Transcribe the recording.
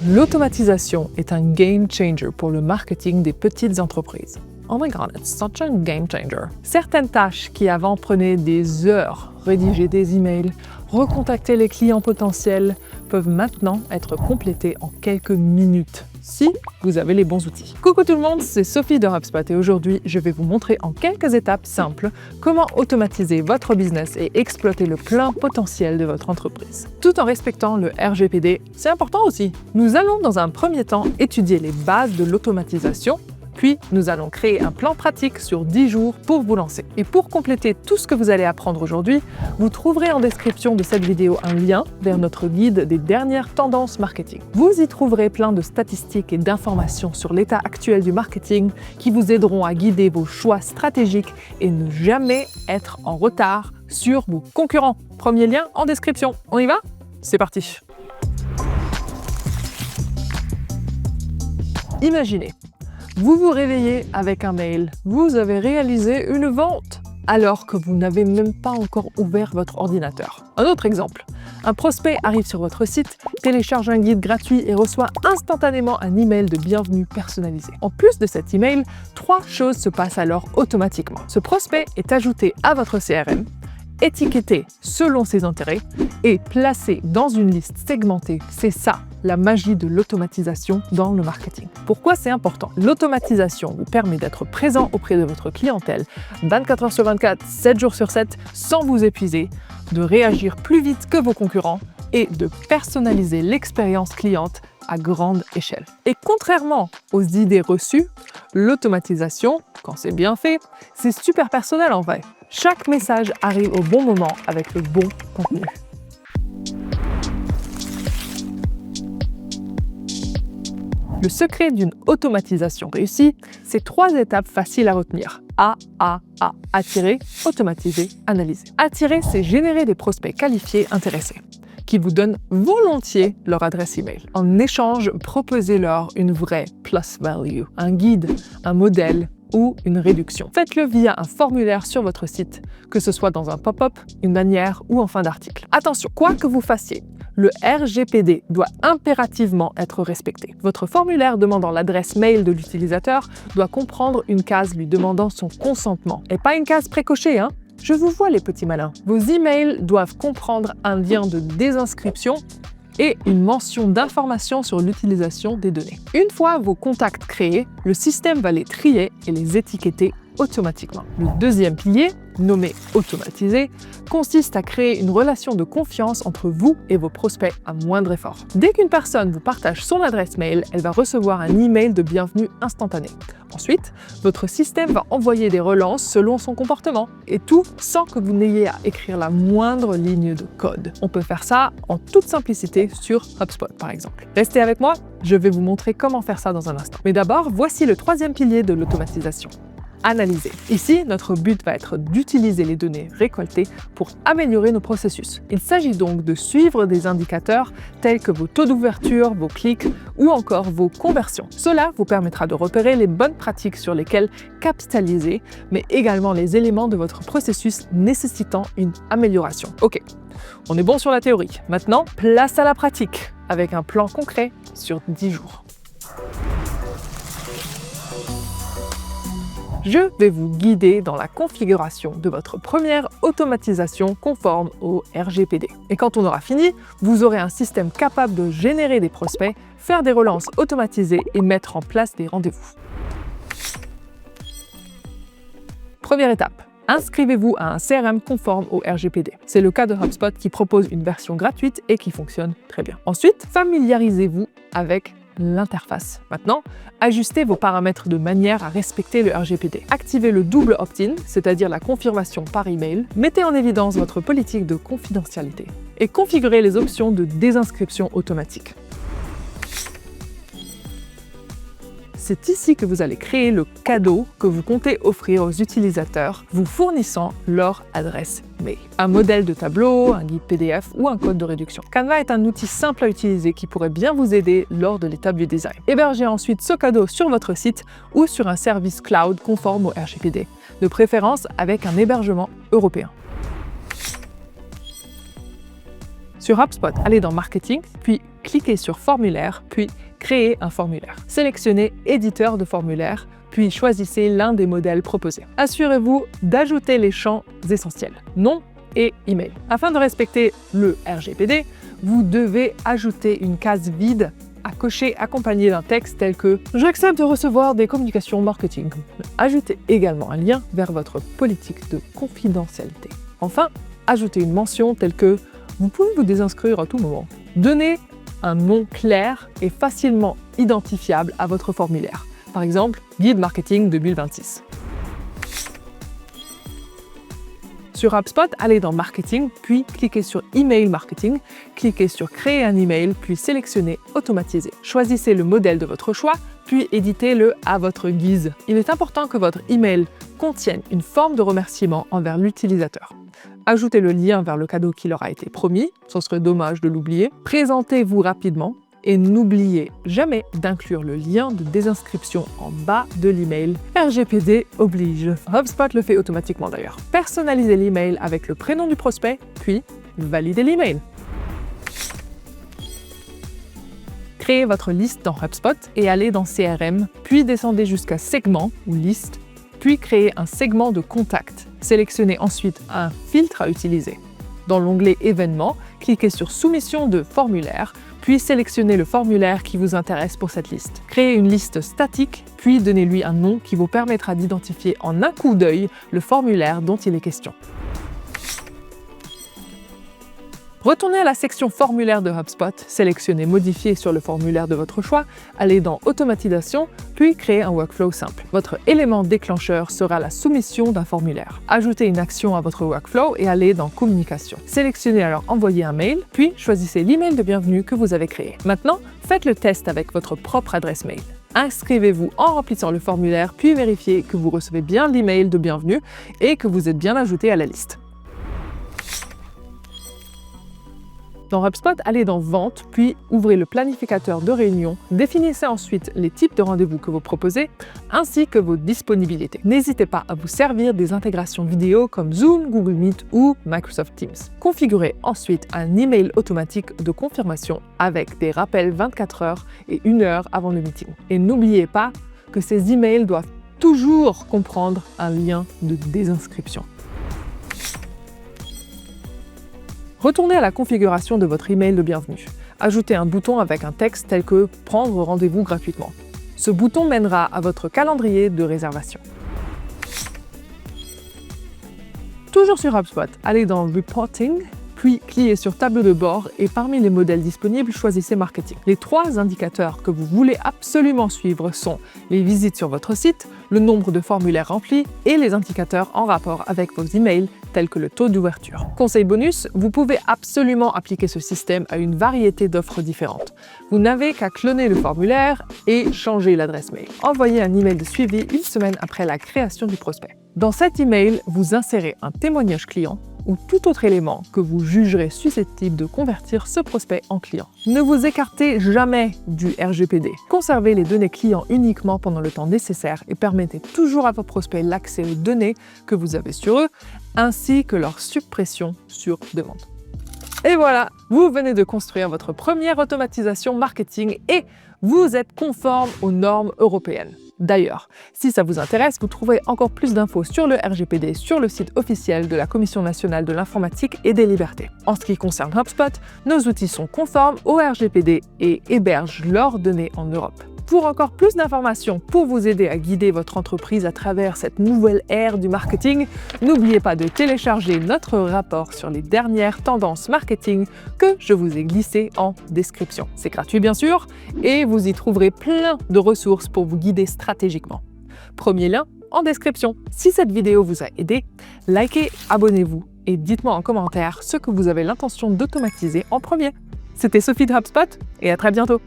L'automatisation est un game changer pour le marketing des petites entreprises. Oh my god, it's such a game changer. Certaines tâches qui avant prenaient des heures, rédiger des emails, recontacter les clients potentiels, peuvent maintenant être complétées en quelques minutes, si vous avez les bons outils. Coucou tout le monde, c'est Sophie de HubSpot et aujourd'hui, je vais vous montrer en quelques étapes simples comment automatiser votre business et exploiter le plein potentiel de votre entreprise. Tout en respectant le RGPD, c'est important aussi. Nous allons dans un premier temps étudier les bases de l'automatisation. Puis, nous allons créer un plan pratique sur 10 jours pour vous lancer. Et pour compléter tout ce que vous allez apprendre aujourd'hui, vous trouverez en description de cette vidéo un lien vers notre guide des dernières tendances marketing. Vous y trouverez plein de statistiques et d'informations sur l'état actuel du marketing qui vous aideront à guider vos choix stratégiques et ne jamais être en retard sur vos concurrents. Premier lien en description. On y va? C'est parti! Imaginez. Vous vous réveillez avec un mail, vous avez réalisé une vente, alors que vous n'avez même pas encore ouvert votre ordinateur. Un autre exemple, un prospect arrive sur votre site, télécharge un guide gratuit et reçoit instantanément un email de bienvenue personnalisé. En plus de cet email, 3 choses se passent alors automatiquement. Ce prospect est ajouté à votre CRM, étiqueté selon ses intérêts et placé dans une liste segmentée. C'est ça, la magie de l'automatisation dans le marketing. Pourquoi c'est important? L'automatisation vous permet d'être présent auprès de votre clientèle 24 heures sur 24, 7 jours sur 7, sans vous épuiser, de réagir plus vite que vos concurrents et de personnaliser l'expérience cliente à grande échelle. Et contrairement aux idées reçues, l'automatisation, quand c'est bien fait, c'est super personnel en vrai. Chaque message arrive au bon moment avec le bon contenu. Le secret d'une automatisation réussie, c'est 3 étapes faciles à retenir. A. Attirer, automatiser, analyser. Attirer, c'est générer des prospects qualifiés intéressés, qui vous donnent volontiers leur adresse email. En échange, proposez-leur une vraie plus value, un guide, un modèle ou une réduction. Faites-le via un formulaire sur votre site, que ce soit dans un pop-up, une bannière ou en fin d'article. Attention, quoi que vous fassiez, le RGPD doit impérativement être respecté. Votre formulaire demandant l'adresse mail de l'utilisateur doit comprendre une case lui demandant son consentement, et pas une case précochée, hein? Je vous vois les petits malins. Vos emails doivent comprendre un lien de désinscription et une mention d'information sur l'utilisation des données. Une fois vos contacts créés, le système va les trier et les étiqueter automatiquement. Le deuxième pilier, nommé automatiser, consiste à créer une relation de confiance entre vous et vos prospects à moindre effort. Dès qu'une personne vous partage son adresse mail, elle va recevoir un email de bienvenue instantané. Ensuite, votre système va envoyer des relances selon son comportement, et tout sans que vous n'ayez à écrire la moindre ligne de code. On peut faire ça en toute simplicité sur HubSpot par exemple. Restez avec moi, je vais vous montrer comment faire ça dans un instant. Mais d'abord, voici le 3e pilier de l'automatisation. Analyser. Ici, notre but va être d'utiliser les données récoltées pour améliorer nos processus. Il s'agit donc de suivre des indicateurs tels que vos taux d'ouverture, vos clics ou encore vos conversions. Cela vous permettra de repérer les bonnes pratiques sur lesquelles capitaliser, mais également les éléments de votre processus nécessitant une amélioration. Ok, on est bon sur la théorie. Maintenant, place à la pratique avec un plan concret sur 10 jours. Je vais vous guider dans la configuration de votre première automatisation conforme au RGPD. Et quand on aura fini, vous aurez un système capable de générer des prospects, faire des relances automatisées et mettre en place des rendez-vous. Première étape. Inscrivez-vous à un CRM conforme au RGPD. C'est le cas de HubSpot qui propose une version gratuite et qui fonctionne très bien. Ensuite, familiarisez-vous avec l'interface. Maintenant, ajustez vos paramètres de manière à respecter le RGPD. Activez le double opt-in, c'est-à-dire la confirmation par email. Mettez en évidence votre politique de confidentialité et configurez les options de désinscription automatique. C'est ici que vous allez créer le cadeau que vous comptez offrir aux utilisateurs, vous fournissant leur adresse mail. Un modèle de tableau, un guide PDF ou un code de réduction. Canva est un outil simple à utiliser qui pourrait bien vous aider lors de l'étape du design. Hébergez ensuite ce cadeau sur votre site ou sur un service cloud conforme au RGPD, de préférence avec un hébergement européen. Sur HubSpot, allez dans Marketing, puis cliquez sur Formulaire, puis Créer un formulaire. Sélectionnez Éditeur de formulaire, puis choisissez l'un des modèles proposés. Assurez-vous d'ajouter les champs essentiels, nom et email. Afin de respecter le RGPD, vous devez ajouter une case vide à cocher accompagnée d'un texte tel que « J'accepte de recevoir des communications marketing ». Ajoutez également un lien vers votre politique de confidentialité. Enfin, ajoutez une mention telle que « Vous pouvez vous désinscrire à tout moment ». Donnez un nom clair et facilement identifiable à votre formulaire. Par exemple, Guide Marketing 2026. Sur HubSpot, allez dans Marketing, puis cliquez sur Email Marketing, cliquez sur Créer un email, puis sélectionnez Automatiser. Choisissez le modèle de votre choix, puis éditez-le à votre guise. Il est important que votre email contienne une forme de remerciement envers l'utilisateur. Ajoutez le lien vers le cadeau qui leur a été promis, ce serait dommage de l'oublier. Présentez-vous rapidement et n'oubliez jamais d'inclure le lien de désinscription en bas de l'email. RGPD oblige. HubSpot le fait automatiquement d'ailleurs. Personnalisez l'email avec le prénom du prospect, puis validez l'email. Créez votre liste dans HubSpot et allez dans CRM, puis descendez jusqu'à Segment ou Liste, puis créez un segment de contact. Sélectionnez ensuite un filtre à utiliser. Dans l'onglet Événements, cliquez sur Soumission de formulaire, puis sélectionnez le formulaire qui vous intéresse pour cette liste. Créez une liste statique, puis donnez-lui un nom qui vous permettra d'identifier en un coup d'œil le formulaire dont il est question. Retournez à la section Formulaire de HubSpot, sélectionnez Modifier sur le formulaire de votre choix, allez dans Automatisation, puis créez un workflow simple. Votre élément déclencheur sera la soumission d'un formulaire. Ajoutez une action à votre workflow et allez dans Communication. Sélectionnez alors Envoyer un mail, puis choisissez l'email de bienvenue que vous avez créé. Maintenant, faites le test avec votre propre adresse mail. Inscrivez-vous en remplissant le formulaire, puis vérifiez que vous recevez bien l'email de bienvenue et que vous êtes bien ajouté à la liste. Dans HubSpot, allez dans Vente, puis ouvrez le planificateur de réunion. Définissez ensuite les types de rendez-vous que vous proposez, ainsi que vos disponibilités. N'hésitez pas à vous servir des intégrations vidéo comme Zoom, Google Meet ou Microsoft Teams. Configurez ensuite un email automatique de confirmation avec des rappels 24 heures et 1 heure avant le meeting. Et n'oubliez pas que ces emails doivent toujours comprendre un lien de désinscription. Retournez à la configuration de votre email de bienvenue. Ajoutez un bouton avec un texte tel que « Prendre rendez-vous gratuitement ». Ce bouton mènera à votre calendrier de réservation. Toujours sur HubSpot, allez dans Reporting, puis cliquez sur Tableau de bord et parmi les modèles disponibles, choisissez Marketing. Les 3 indicateurs que vous voulez absolument suivre sont les visites sur votre site, le nombre de formulaires remplis et les indicateurs en rapport avec vos emails tels que le taux d'ouverture. Conseil bonus, vous pouvez absolument appliquer ce système à une variété d'offres différentes. Vous n'avez qu'à cloner le formulaire et changer l'adresse mail. Envoyez un email de suivi 1 semaine après la création du prospect. Dans cet email, vous insérez un témoignage client ou tout autre élément que vous jugerez susceptible de convertir ce prospect en client. Ne vous écartez jamais du RGPD. Conservez les données clients uniquement pendant le temps nécessaire et permettez toujours à vos prospects l'accès aux données que vous avez sur eux, ainsi que leur suppression sur demande. Et voilà, vous venez de construire votre première automatisation marketing et vous êtes conforme aux normes européennes. D'ailleurs, si ça vous intéresse, vous trouverez encore plus d'infos sur le RGPD sur le site officiel de la Commission nationale de l'informatique et des libertés. En ce qui concerne HubSpot, nos outils sont conformes au RGPD et hébergent leurs données en Europe. Pour encore plus d'informations pour vous aider à guider votre entreprise à travers cette nouvelle ère du marketing, n'oubliez pas de télécharger notre rapport sur les dernières tendances marketing que je vous ai glissé en description. C'est gratuit bien sûr et vous y trouverez plein de ressources pour vous guider stratégiquement. Premier lien en description. Si cette vidéo vous a aidé, likez, abonnez-vous et dites-moi en commentaire ce que vous avez l'intention d'automatiser en premier. C'était Sophie de HubSpot et à très bientôt.